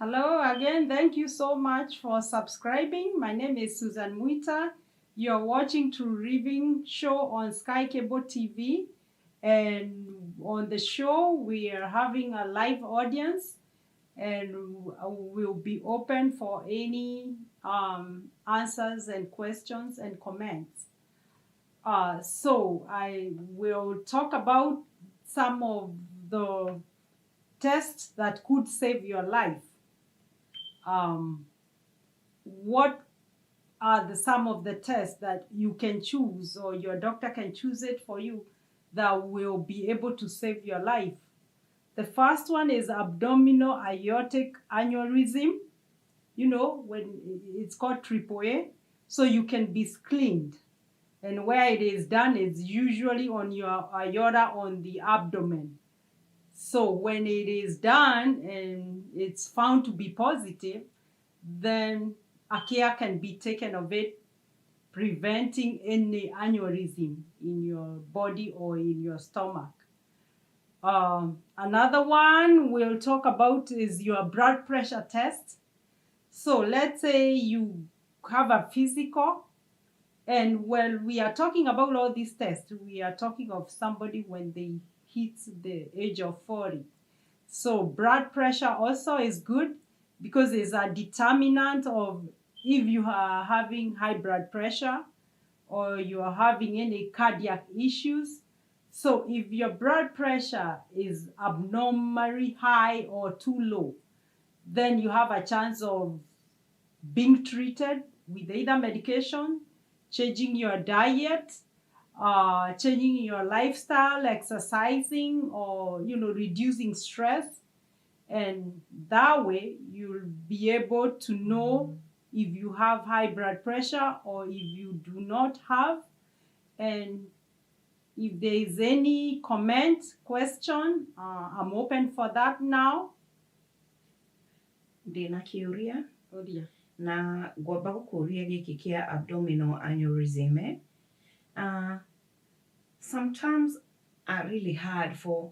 Hello again. Thank you so much for subscribing. My name is Susan Muita. You're watching True Living Show on Sky Cable TV. And on the show, we are having a live audience and we'll be open for any answers and questions and comments. So I will talk about some of the tests that could save your life. What are some of the tests that you can choose or your doctor can choose it for you that will be able to save your life? The first one is abdominal aortic aneurysm. You know, when it's called AAA, so you can be screened. And where it is done is usually on your aorta on the abdomen. So when it is done and it's found to be positive, then a care can be taken of it, preventing any aneurysm in your body or in your stomach. Another one we'll talk about is your blood pressure test. So let's say you have a physical, and when we are talking about all these tests, we are talking of somebody when they hit the age of 40. So blood pressure also is good because it's a determinant of if you are having high blood pressure or you are having any cardiac issues. So if your blood pressure is abnormally high or too low, then you have a chance of being treated with either medication, changing your diet, changing your lifestyle, exercising, or reducing stress. And that way you'll be able to know if you have high blood pressure or if you do not have. And if there is any comment, question, I'm open for that now. Ndina kiuria Oria. na ngwamba gukuria giki kia abdominal aneurysm. Sometimes are really hard for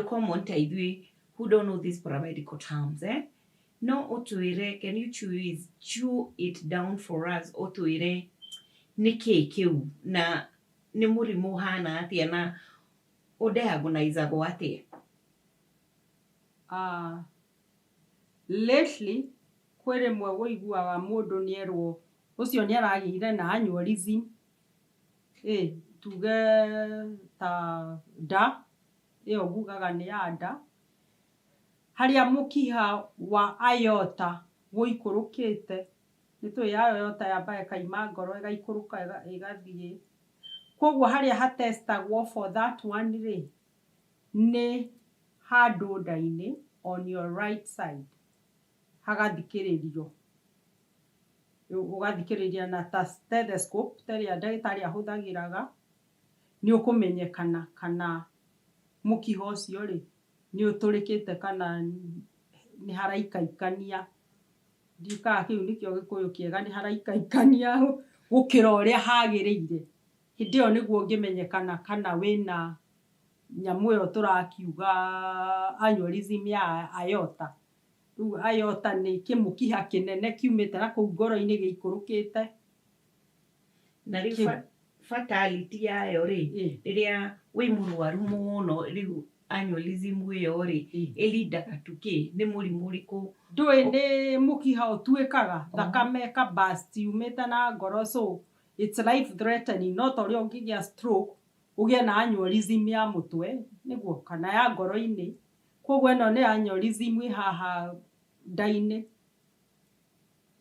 common ithui who don't know these paramedical terms. No otuire, can you chew it down for us? Otuire niki kiu na ni murimu hana atia na udiagonize atia. Lately, kwere mwe woiguaga mundu nierwo ucio ni aragire na aneurysm. Tuge ta nda iyo ngugaga ni ya nda haria mukiha wa aorta woikurukite nitwe ya aorta yambaye kaima ngoro igaikuruka igathie. Koguo haria hatestagwo for that one ri ni handu nda-ini on your right side hagathikiririo. Ugathikiriria na ta stethoscope taria ndagitari ahuthagiraga ni ukumenyekana kana mukiho ucio ri ni uturikite kana ni haraikaikania. Ndikaga kiu nikio gikuyu kiega ni haraikaikania gukira uria hagiriire. Hindi yo niguo ngimenyekana kana wina nyamu yo turakiuga aneurysm ya aorta. Aorta ni kimukiha kinene kiumite na kuu ngoro-ini giikurukite. Na riu fatality yayo ri riria wi murwaru muno riu aneurysm iyo ri ilindaga tuki ni murimu riku ndui ni mukiha utuikaga thakame ka burst umite na ngoro, so it's life threatening. Not ori ungigia stroke ugie na aneurysm ya mutwe niguo kana ya ngoro-ini. Koguo ino ni aneurysm haha nda-ini.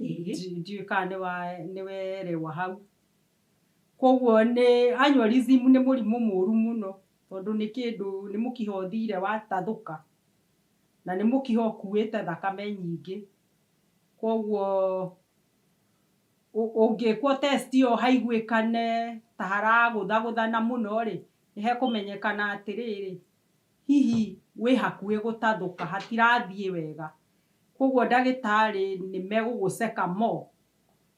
Ndiuka ni werewa hau. Koguo ni aneurysm ni murimu muru muno tondu ni kindu ni mukiha uthire watathuka na ni mukiha ukuite thakame nyingi. Koguo ungikwo test yo haiguikane ta haraguthaguthana muno ri ni hekumenyekana atiriri hihi wi hakuhi gutathuka hatirathie wega. Koguo ndagitari ni meguguceka mo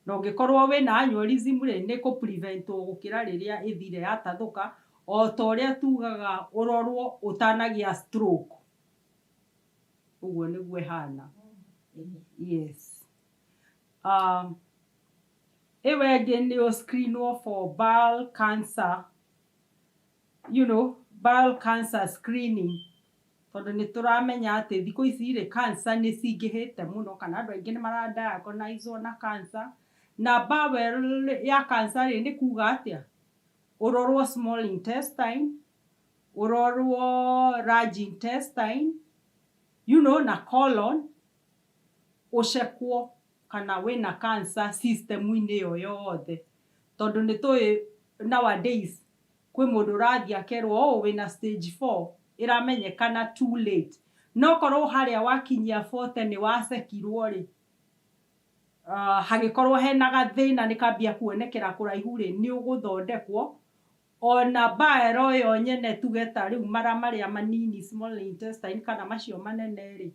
na ungikorwo wina aneurysm ri ni ku prevent gukira riria ithire yatathuka o ta uria tugaga urorwo utanagia stroke. Uguo niguo ihana. Yes. Ewe again you screen for bowel cancer. Bowel cancer screening. Tondũ nĩ tũramenya atĩ thikũ ici rĩ cancer nĩ cingĩhĩte mũno kana andũ aingĩ nĩ maradiagonize na cancer na bowel ya cancer rĩ nĩ kuga atĩa ũrorwo small intestine ũrorwo large intestine na colon ũcekwo kana wĩna cancer system-inĩ yo yothe tondũ nĩ tũĩ nowadays kwĩ mũndũ ũrathiĩ akerwo wĩna stage 4 iramenyekana too late no korwo harĩa wakinyia 40 nĩ wacekirwo rĩ hagĩkorwo hena gathĩna nĩ kambia kuonekera kũraihu rĩ nĩ ũgũthondekwo ona bowel yo nyene tugeta rĩu mara marĩa manini small intestine kana macio manene rĩ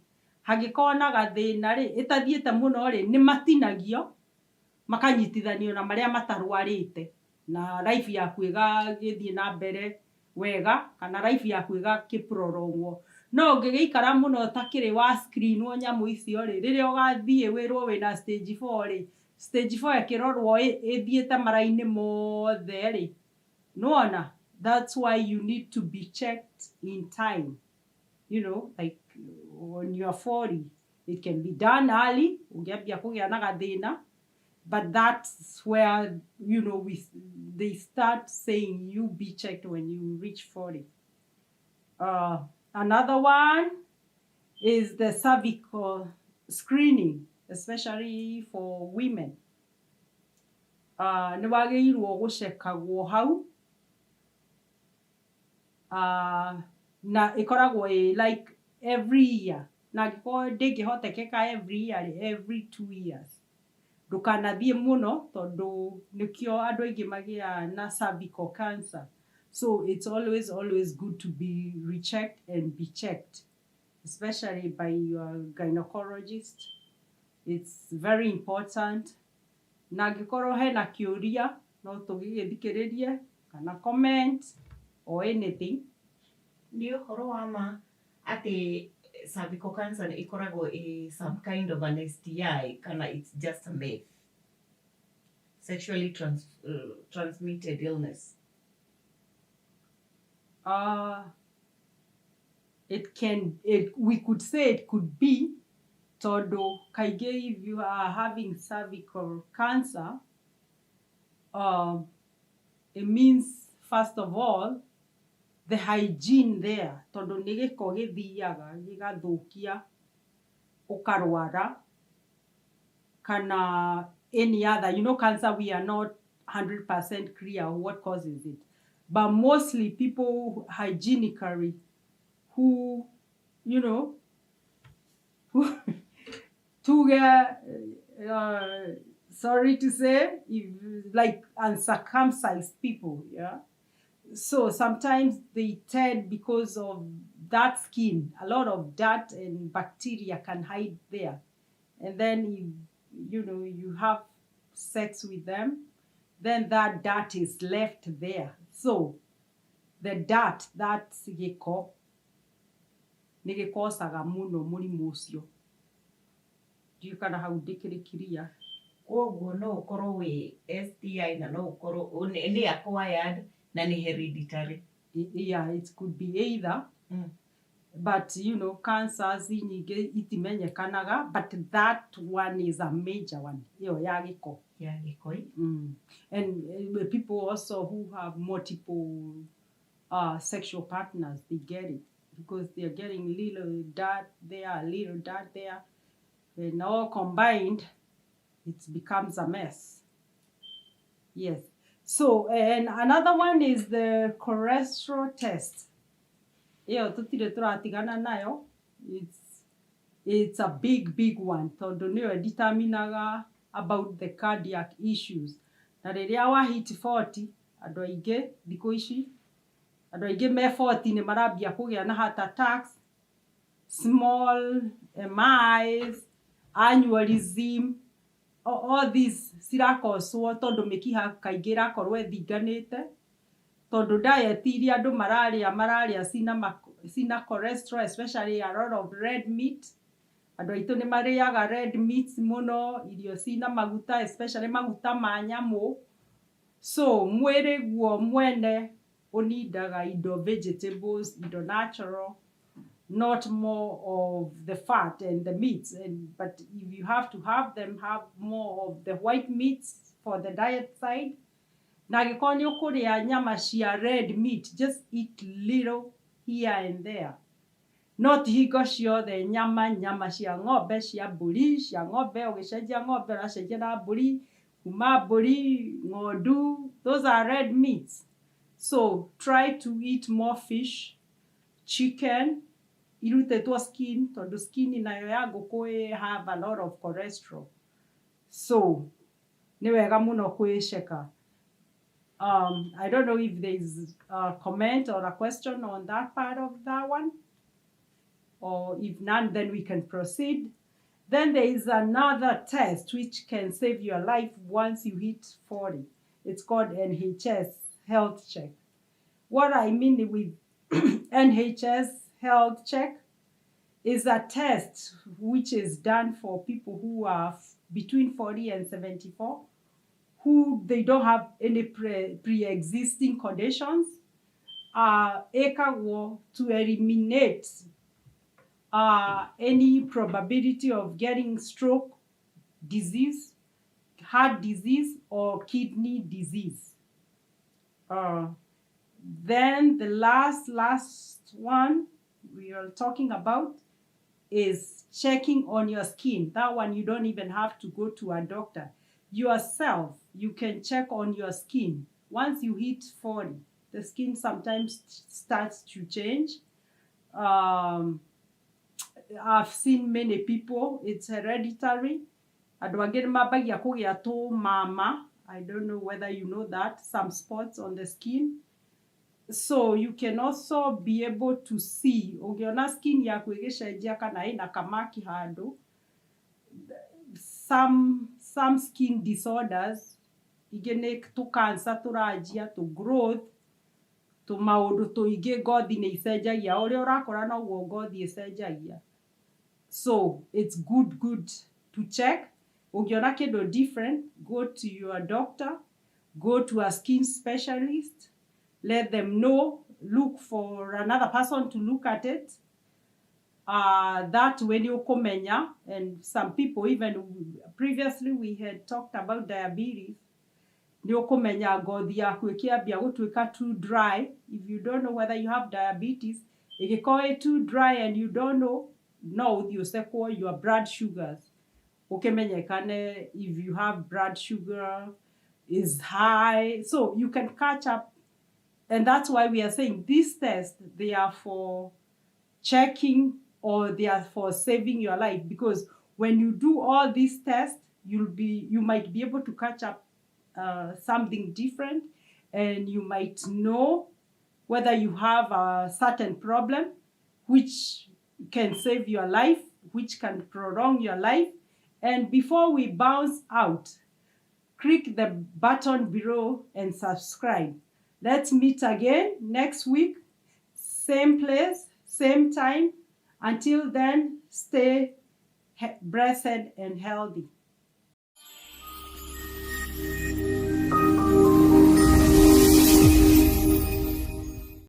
hagĩkorwo na gathĩna rĩ ĩtathiĩte mũno rĩ nĩ matinagio makanyitithanio na marĩa matarwarĩte na life yaku ĩgagĩthiĩ na mbere wega kana life yaku ĩgakĩprolongwo no ũngĩgĩikara mũno ũtakĩrĩ wa screenwo nyamũ icio rĩ rĩrĩa ũgathiĩ wĩrwo wĩna stage 4 rĩ stage 4 ĩkĩrorwo ĩthiĩte mara-inĩ mothe rĩ nĩwona that's why you need to be checked in time like on your 40 it can be done early ũngĩambia kũgĩa na gathĩna but that's where they start saying you be checked when you reach 40. Another one is the cervical screening, especially for women. Nĩ wagĩrĩirwo gũcekagwo hau na ĩkoragwo like every year na angĩkorwo ndĩngĩhotekeka every year every 2 years ndũkanathiĩ mũno tondũ nĩkĩo andũ aingĩ magĩa na cervical cancer so it's always good to be rechecked and be checked especially by your gynecologist. It's very important na angĩkorwo hena kĩũria no tũgĩgĩthikĩrĩrie kana comment or anything. Nĩ ũhoro wa ma atĩ cervical cancer ikoragwo some kind of an STI kana it's just a myth, sexually transmitted illness. We could say it could be tondũ kaingĩ if you are having cervical cancer it means first of all the hygiene there tondũ nĩ gĩko gĩthiaga gĩgathũkia ũkarwara kana any other cancer we are not 100% clear what causes it but mostly people hygienically who to get sorry to say if like uncircumcised people so sometimes they tend because of that skin a lot of dirt and bacteria can hide there and then if you have sex with them then that dirt is left there so the dirt that gĩko nĩ gĩkosaga mũno mũrimũ ũcio ndiũ kana hau ndĩkĩrĩkiria koguo no ũkorwo wĩ STI na no ũkorwo nĩ acquired na nĩ hereditary. Yeah, it could be either but cancers nyingĩ itimenyekanaga but that one is a major one ĩyo ya gĩko and people also who have multiple sexual partners they get it because they are getting little dirt there and all combined it becomes a mess. Yes. So and another one is the cholesterol test. Tutire turatigana nayo. It's a big one. Tondu niyo determinaga about the cardiac issues. Na rĩrĩa wa hit 40 andũ aingĩ thikũ ici andũ aingĩ me 40 nĩ marambia kũgĩa na heart attacks, small MIs, aneurysm, all these cirakoswo tondu mikiha kaingĩ irakorwo ethinganĩte tondu diet iria andũ mararĩa cina cholesterol especially a lot of red meat andũ aitũ nĩ marĩaga red meats mũno, irio cina maguta, especially maguta ma nyamũ. So mwĩrĩ guo mwene ũnindaga indo vegetables, indo natural, not more of the fat and the meats. But if you have to have them, have more of the white meats for the diet side. Na angĩkorwo nĩ ũkũrĩa nyama cia red meat, just eat little here and there. Not hingo ciothe nyama cia ng'ombe, cia mbũri, cia ng'ombe, ũgĩcenjia ng'ombe ũracenjia na mbũri, kuma mbũri, ng'ondu, those are red meats. So try to eat more fish, chicken, irutĩtwo skin, tondũ skin nayo ya ngũkũ have a lot of cholesterol. So nĩ wega mũno kwĩceka. I don't know if there is a comment or a question on that part of that one. Or if none, then we can proceed. Then there is another test which can save your life once you hit 40. It's called NHS Health Check. What I mean with NHS Health Check is a test which is done for people who are between 40 and 74, who they don't have any pre-existing conditions, to eliminate any probability of getting stroke disease, heart disease, or kidney disease. Then the last one we are talking about is checking on your skin. That one you don't even have to go to a doctor. Yourself, you can check on your skin. Once you hit 40, the skin sometimes starts to change. I've seen many people, it's hereditary. Andũ angĩ nĩ mambagia kũgĩa tũmama. I don't know whether you know that, some spots on the skin. So you can also be able to see, ũngĩona skin yaku ĩgĩcenjia kana ĩna kamaki handũ. Some skin disorders, ingĩ nĩ tũ-cancer tũranjia, tũ-growth, tũmaũndũ tũingĩ ngothi nĩ icenjagia. Ũrĩa ũrakũra noguo ngothi ĩcenjagia. So it's good to check. Ũngĩona kĩndũ different, go to your doctor, go to a skin specialist, let them know, look for another person to look at it. That when you komenya, and some people, even previously we had talked about diabetes, nĩ ũkũmenya ngothi yaku ĩkĩambia gũtuĩka too dry. If you don't know whether you have diabetes, ĩgĩkorwo too dry and you don't know, no ũthiĩ your blood sugars. Ũkĩmenyekane if you have blood sugar is high, so you can catch up. And that's why we are saying these tests, they are for checking or they are for saving your life, because when you do all these tests, you might be able to catch up something different, and you might know whether you have a certain problem which can save your life, which can prolong your life. And before we bounce out, click the button below and subscribe. Let's meet again next week, same place, same time. Until then, stay blessed and healthy.